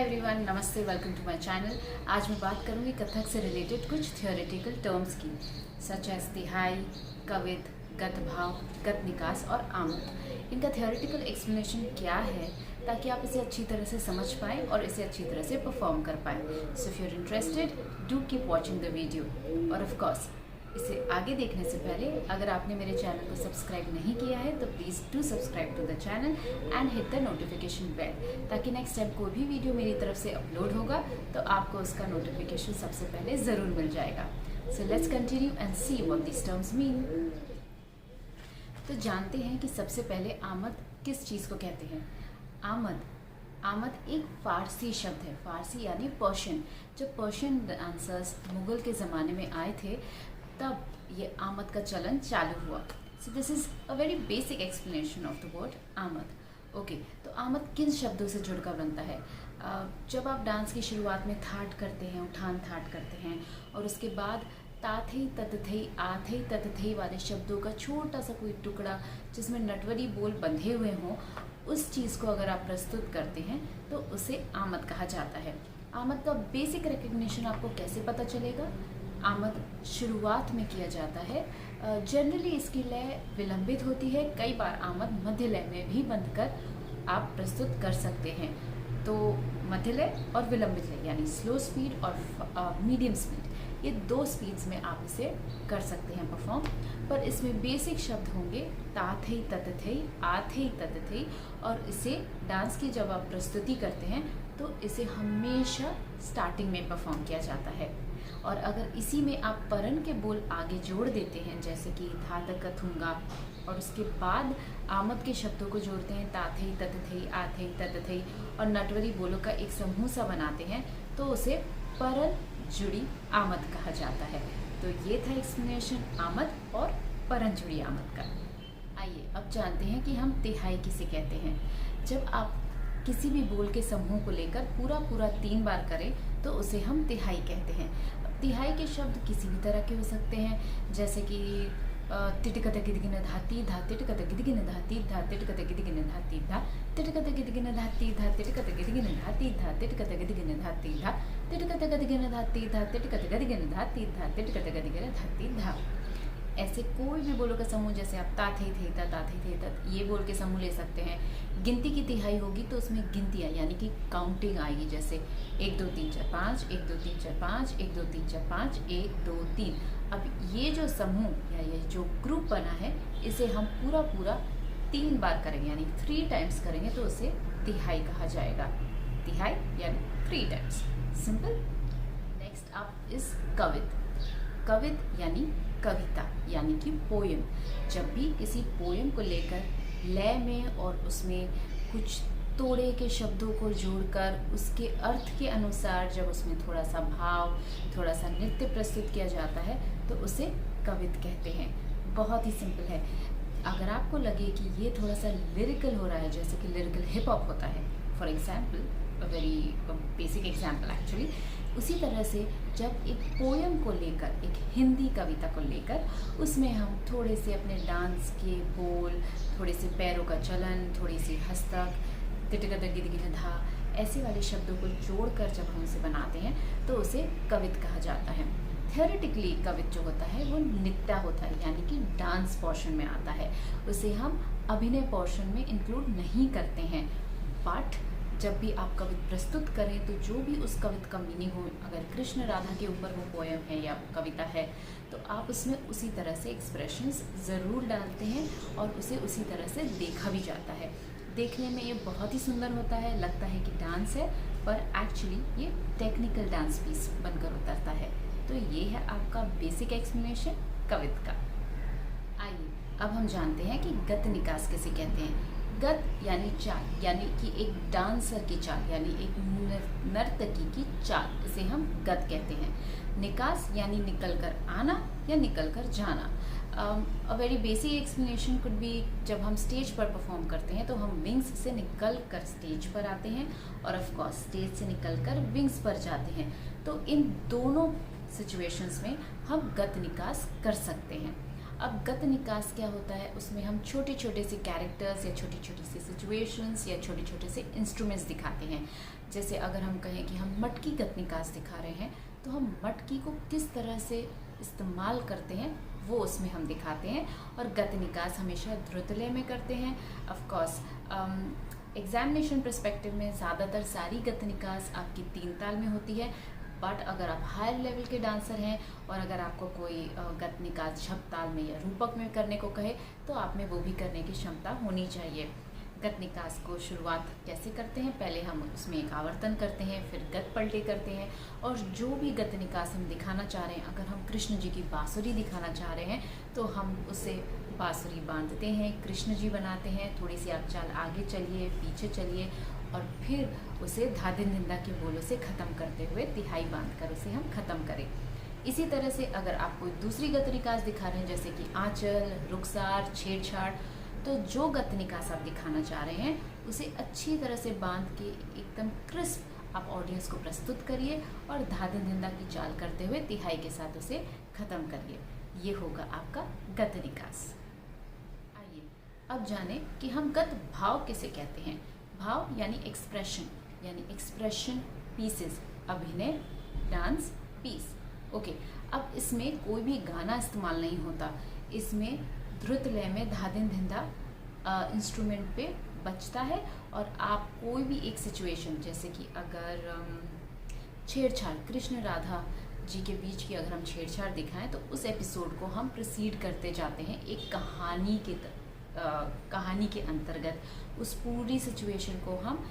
Hi everyone, नमस्ते, welcome to my channel. आज मैं बात करूंगी कथक से रिलेटेड कुछ थियोरेटिकल टर्म्स की, सच एज तिहाई, कवित, गत भाव, गत निकास और आमद। इनका थियोरेटिकल एक्सप्लेनेशन क्या है ताकि आप इसे अच्छी तरह से समझ पाएँ और इसे अच्छी तरह से परफॉर्म कर पाएँ। So if you are interested, do keep watching the video. और ऑफ कोर्स इसे आगे देखने से पहले अगर आपने मेरे चैनल को सब्सक्राइब नहीं किया है तो please do subscribe to the channel and hit the notification bell, ताकि नेक्स्ट टाइम कोई भी वीडियो मेरी तरफ से अपलोड होगा तो आपको उसका नोटिफिकेशन सबसे पहले ज़रूर मिल जाएगा। So let's continue and see what this terms mean. तो जानते हैं कि सबसे पहले आमद किस चीज़ को कहते हैं। आमद एक फ़ारसी शब्द है, फ़ारसी यानी पर्शियन। जब पर्शियन डांसर्स मुग़ल के ज़माने में आए थे तब ये आमद का चलन चालू हुआ। So this is a very basic explanation of the word आमद। ओके, तो आमद किन शब्दों से जुड़कर बनता है। जब आप डांस की शुरुआत में थाट करते हैं, उठान थाट करते हैं, और उसके बाद ताथई ततथई आथई ततथई वाले शब्दों का छोटा सा कोई टुकड़ा जिसमें नटवरी बोल बंधे हुए हों, उस चीज़ को अगर आप प्रस्तुत करते हैं तो उसे आमद कहा जाता है। आमद का बेसिक रिकग्निशन आपको कैसे पता चलेगा। आमद शुरुआत में किया जाता है। जनरली इसकी लय विलंबित होती है। कई बार आमद मध्य लय में भी बंधकर आप प्रस्तुत कर सकते हैं। तो मध्य लय और विलंबित लय यानी स्लो स्पीड और मीडियम स्पीड, ये दो स्पीड्स में आप इसे कर सकते हैं परफॉर्म। पर इसमें बेसिक शब्द होंगे ताथई ततथई, आथई ततथई, और इसे डांस की जब आप प्रस्तुति करते हैं तो इसे हमेशा स्टार्टिंग में परफॉर्म किया जाता है। और अगर इसी में आप परन के बोल आगे जोड़ देते हैं, जैसे कि धातक कथुंगा, और उसके बाद आमद के शब्दों को जोड़ते हैं ताथई ततथई, आथई ततथई, और नटवरी बोलों का एक समूह सा बनाते हैं, तो उसे परन जुड़ी आमद कहा जाता है। तो ये था एक्सप्लेनेशन आमद और परन जुड़ी आमद का। आइए अब जानते हैं कि हम तिहाई किसे कहते हैं। जब आप किसी भी बोल के समूह को लेकर पूरा 3 बार करें तो उसे हम तिहाई कहते हैं। तिहाई के शब्द किसी भी तरह के हो सकते हैं, जैसे कि तिटकत गिदगिन धाती धा, तिटकत गिदगिन धाती धा, तिटकत गिदगिन धाती धा, तिटकत गिदगिन धाती धा, तिटकत गिदगिन धाती धा, तिटकत गिदगिन धाती धा, तिटकत गदगिन धाती धा, तिटकत गदगिन धाती धा, तिटकत गदगिन धाती धा। ऐसे कोई भी बोलों का समूह, जैसे आप ताथई थे ता, ताथई थे तत, ये बोल के समूह ले सकते हैं। गिनती की तिहाई होगी तो उसमें गिनतियाँ यानी कि काउंटिंग आएगी, जैसे 1 2 3 4 5, 1 2 3 4 5, 1 2 3 4 5, 1 2 3। अब ये जो समूह या ये जो ग्रुप बना है, इसे हम पूरा 3 बार करेंगे यानी 3 टाइम्स करेंगे तो उसे तिहाई कहा जाएगा। तिहाई यानी 3 times, simple. Next up is कवित। कवित यानी कविता यानी कि पोयम। जब भी किसी पोयम को लेकर लय में और उसमें कुछ तोड़े के शब्दों को जोड़कर उसके अर्थ के अनुसार जब उसमें थोड़ा सा भाव, थोड़ा सा नृत्य प्रस्तुत किया जाता है तो उसे कवित कहते हैं। बहुत ही सिंपल है। अगर आपको लगे कि ये थोड़ा सा लिरिकल हो रहा है, जैसे कि लिरिकल हिप हॉप होता है for example, a very basic example actually, उसी तरह से जब एक पोयम को लेकर, एक हिंदी कविता को लेकर, उसमें हम थोड़े से अपने डांस के बोल, थोड़े से पैरों का चलन, थोड़ी सी हस्तक, तिटकत गिदगिन धा, ऐसे वाले शब्दों को जोड़कर जब हम उसे बनाते हैं तो उसे कवित कहा जाता है। थियोरेटिकली कवित जो होता है वो नृत्य होता है यानी कि डांस पोर्शन में आता है, उसे हम अभिनय पोर्शन में इंक्लूड नहीं करते हैं। बट जब भी आप कवित प्रस्तुत करें तो जो भी उस कवित का मीनिंग हो, अगर कृष्ण राधा के ऊपर वो पोयम है या कविता है, तो आप उसमें उसी तरह से एक्सप्रेशंस ज़रूर डालते हैं और उसे उसी तरह से देखा भी जाता है। देखने में ये बहुत ही सुंदर होता है, लगता है कि डांस है, पर एक्चुअली ये टेक्निकल डांस पीस बनकर उतरता है। तो ये है आपका बेसिक एक्सप्लेनेशन कवित का। आइए अब हम जानते हैं कि गत निकास किसे कहते हैं। गत यानी चाल, यानी कि एक डांसर की चाल, यानी एक नर्तकी की चाल, इसे हम गत कहते हैं। निकास यानी निकल कर आना या निकल कर जाना। A very basic explanation could be, जब हम स्टेज पर परफॉर्म करते हैं तो हम विंग्स से निकल कर स्टेज पर आते हैं और ऑफ कोर्स स्टेज से निकल कर विंग्स पर जाते हैं। तो इन दोनों सिचुएशंस में हम गत निकास कर सकते हैं। अब गत निकास क्या होता है, उसमें हम छोटे छोटे से कैरेक्टर्स या छोटी छोटी सी सिचुएशंस या छोटे छोटे से इंस्ट्रूमेंट्स दिखाते हैं। जैसे अगर हम कहें कि हम मटकी गत निकास दिखा रहे हैं, तो हम मटकी को किस तरह से इस्तेमाल करते हैं वो उसमें हम दिखाते हैं। और गत निकास हमेशा ध्रुतलय में करते हैं। ऑफ कोर्स एग्जामिनेशन पर्सपेक्टिव में ज़्यादातर सारी गत निकास आपकी 3 ताल में होती है, बट अगर आप हायर लेवल के डांसर हैं और अगर आपको कोई गत निकास झप ताल में या रूपक में करने को कहे, तो आप में वो भी करने की क्षमता होनी चाहिए। गत निकास को शुरुआत कैसे करते हैं, पहले हम उसमें एक आवर्तन करते हैं, फिर गत पलटे करते हैं, और जो भी गत निकास हम दिखाना चाह रहे हैं, अगर हम कृष्ण जी की बांसुरी दिखाना चाह रहे हैं तो हम उसे बांसुरी बांधते हैं, कृष्ण जी बनाते हैं, थोड़ी सी आप चाल आगे चलिए, पीछे चलिए, और फिर उसे धादिन निंदा के बोलों से ख़त्म करते हुए तिहाई बांधकर उसे हम ख़त्म करें। इसी तरह से अगर आप कोई दूसरी गत निकास दिखा रहे हैं, जैसे कि आंचल, रुखसार, छेड़छाड़, तो जो गत निकास आप दिखाना चाह रहे हैं उसे अच्छी तरह से बांध के एकदम क्रिस्प आप ऑडियंस को प्रस्तुत करिए और धादिन निंदा की चाल करते हुए तिहाई के साथ उसे ख़त्म करिए। ये होगा आपका गत निकास। आइए अब जाने कि हम गत भाव किसे कहते हैं। भाव यानी एक्सप्रेशन, पीसेस, अभिनय, डांस, पीस। ओके, अब इसमें कोई भी गाना इस्तेमाल नहीं होता, इसमें ध्रुत लय में धादिन धिंदा इंस्ट्रूमेंट पे बजता है, और आप कोई भी एक सिचुएशन, जैसे कि अगर छेड़छाड़, कृष्ण राधा जी के बीच की अगर हम छेड़छाड़ दिखाएं, तो उस एपिसोड को हम प्रोसीड करते जाते हैं एक कहानी के अंतर्गत। उस पूरी सिचुएशन को हम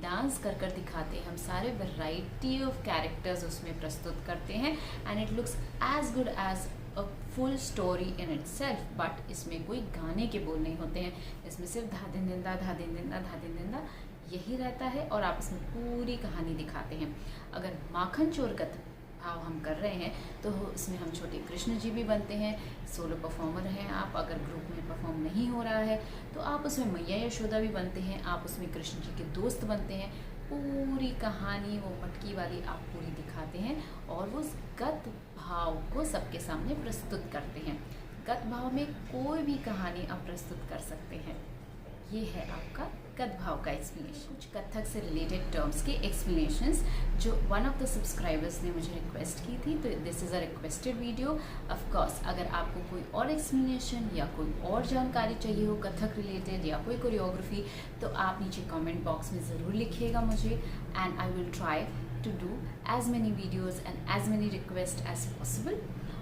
डांस कर कर दिखाते हैं, हम सारे वैरायटी ऑफ कैरेक्टर्स उसमें प्रस्तुत करते हैं, and it looks as good as a full story in itself. But इसमें कोई गाने के बोल नहीं होते हैं, इसमें सिर्फ धादिन निंदा, धादिन निंदा, धादिन निंदा यही रहता है, और आप इसमें पूरी कहानी दिखाते हैं। अगर माखन चोर गत भाव हम कर रहे हैं, तो इसमें हम छोटे कृष्ण जी भी बनते हैं। सोलो परफॉर्मर हैं आप, अगर ग्रुप में परफॉर्म नहीं हो रहा है तो आप उसमें मैया यशोदा भी बनते हैं, आप उसमें कृष्ण जी के दोस्त बनते हैं। पूरी कहानी वो मटकी वाली आप पूरी दिखाते हैं, और वो गत भाव को सबके सामने प्रस्तुत करते हैं। गत भाव में कोई भी कहानी आप प्रस्तुत कर सकते हैं। ये है आपका गत भाव का एक्सप्लेनेशन। कुछ कथक से रिलेटेड टर्म्स के एक्सप्लेनेशंस जो वन ऑफ द सब्सक्राइबर्स ने मुझे रिक्वेस्ट की थी, तो this is a requested video. Of course अगर आपको कोई और एक्सप्लेनेशन या कोई और जानकारी चाहिए हो कथक रिलेटेड या कोई कोरियोग्राफी, तो आप नीचे कमेंट बॉक्स में ज़रूर लिखिएगा मुझे, and I will try to do as many videos and as many request as possible.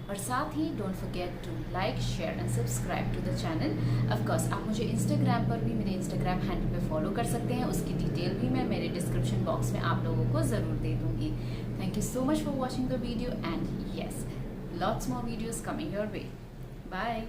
और साथ ही don't forget to like, share and subscribe to the channel. Of course आप मुझे इंस्टाग्राम पर भी मेरे इंस्टाग्राम हैंडल पे फॉलो कर सकते हैं, उसकी डिटेल भी मैं मेरे डिस्क्रिप्शन बॉक्स में आप लोगों को ज़रूर दे दूँगी। Thank you so much for watching the video, and yes, lots more videos coming your way. Bye.